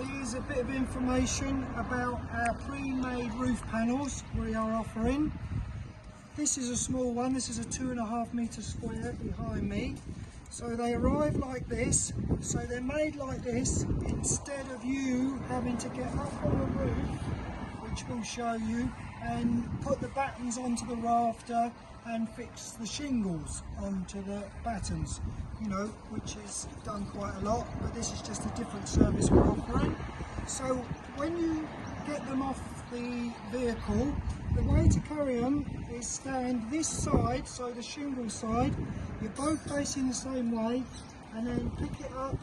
is a bit of information about our pre-made roof panels we are offering. This is a small one, this is a 2.5 metre square behind me. So they arrive like this, so they're made like this instead of you having to get up on the roof, which we'll show you, and put the battens onto the rafter and fix the shingles onto the battens, you know, which is done quite a lot, but this is just a different service we're offering. So when you get them off the vehicle, the way to carry them is stand this side, so the shingle side, you're both facing the same way, and then pick it up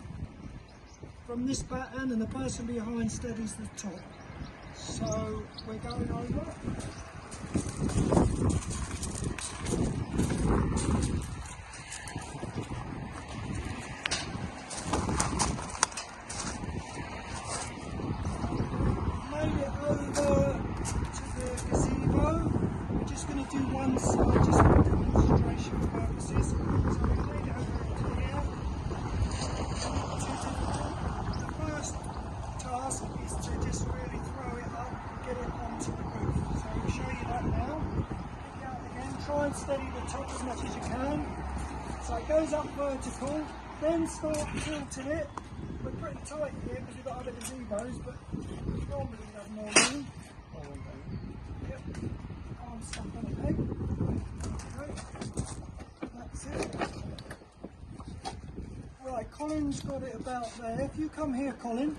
from this batten and the person behind steadies the top. So we're going over. Made it over to the gazebo. We're just going to do one side just for demonstration purposes. So we made it over to here. The first task is to just really throw it up and get it onto the roof. So we'll show you that now. Pick it up again, try and steady the top as much as you can. So it goes up vertical, then start tilting it. We're pretty tight here because we've got other gazebos, but normally we have more room. Yep. Arm stuck on a peg. Okay. That's it. Right, Colin's got it about there. If you come here, Colin,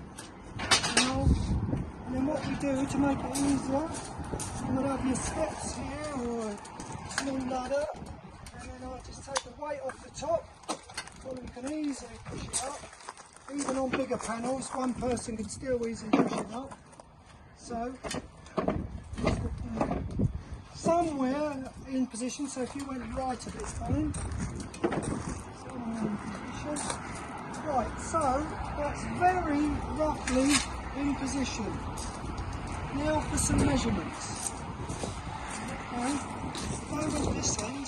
and then what we do to make it easier, you would have your steps here or a small ladder, and then I'll just take the weight off the top. Colin can easily push it up. Even on bigger panels, one person can still easily push it up. So, somewhere in position, so if you went right a bit, Colin, somewhere in position. Right, so that's very roughly in position. Now for some measurements. Okay, over this end,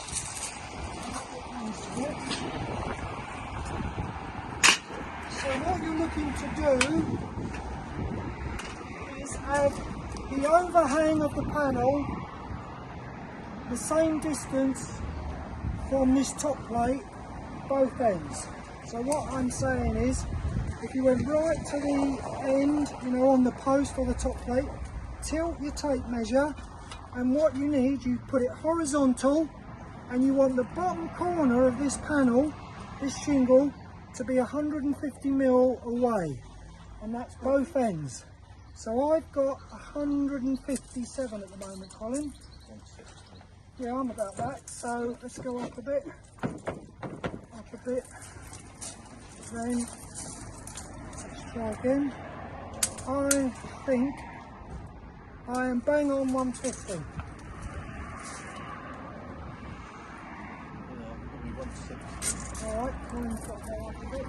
so what you're looking to do is have the overhang of the panel the same distance from this top plate, both ends. So what I'm saying is, if you went right to the end, you know, on the post or the top plate, tilt your tape measure, and what you need, you put it horizontal, and you want the bottom corner of this panel, this shingle, to be 150 mil away, and that's both ends. So I've got 157 at the moment, Colin. Yeah, I'm about that. So let's go up a bit, then let's try again. I think I am bang on 150. Alright, Colin's got that up a bit.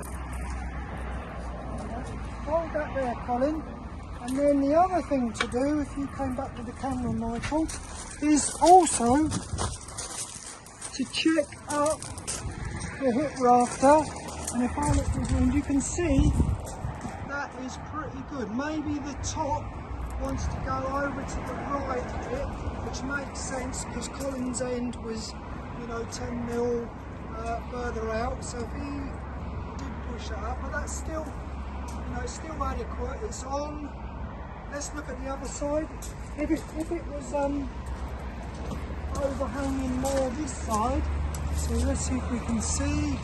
Right. Hold that there, Colin. And then the other thing to do, if you came back with the camera, Michael, is also to check up the hip rafter. And if I look behind, you can see that is pretty good. Maybe the top wants to go over to the right a bit, which makes sense because Colin's end was, you know, 10 mil further out. So if he did push that up, but that's still, you know, still adequate. It's on. Let's look at the other side. If it was overhanging more this side, so let's see if we can see.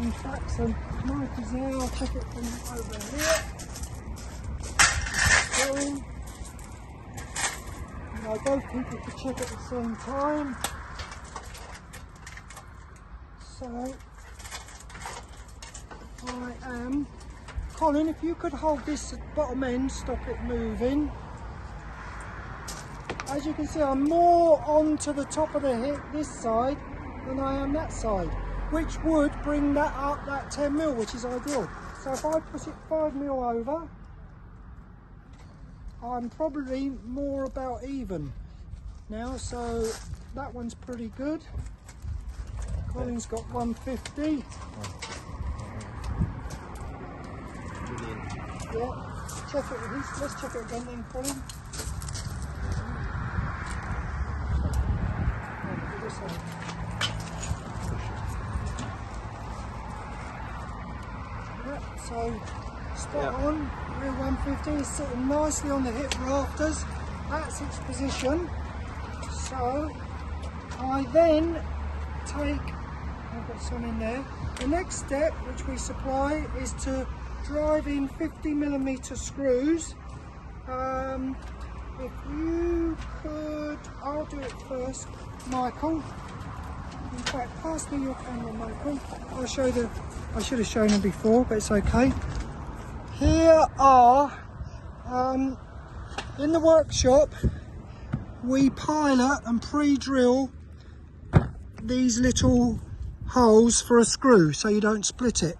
In fact, some markers there. I'll check it from over here. Going. You know, both people could check at the same time. So I am. Colin, if you could hold this bottom end, stop it moving. As you can see, I'm more onto the top of the hip this side than I am that side, which would bring that up, that 10 mil, which is ideal. So if I push it 5 mil over, I'm probably more about even now. So that one's pretty good. Colin's got 150. Yeah. check it. Let's check it again then, Colin. So spot on, real 150 is sitting nicely on the hip rafters. That's its position. So I then take, I've got some in there. The next step which we supply is to drive in 50mm screws. If you could, I'll do it first, Michael. In fact, pass me your camera, Michael. I'll show you I should have shown them before, but it's okay. Here are, in the workshop, we pilot and pre-drill these little holes for a screw so you don't split it.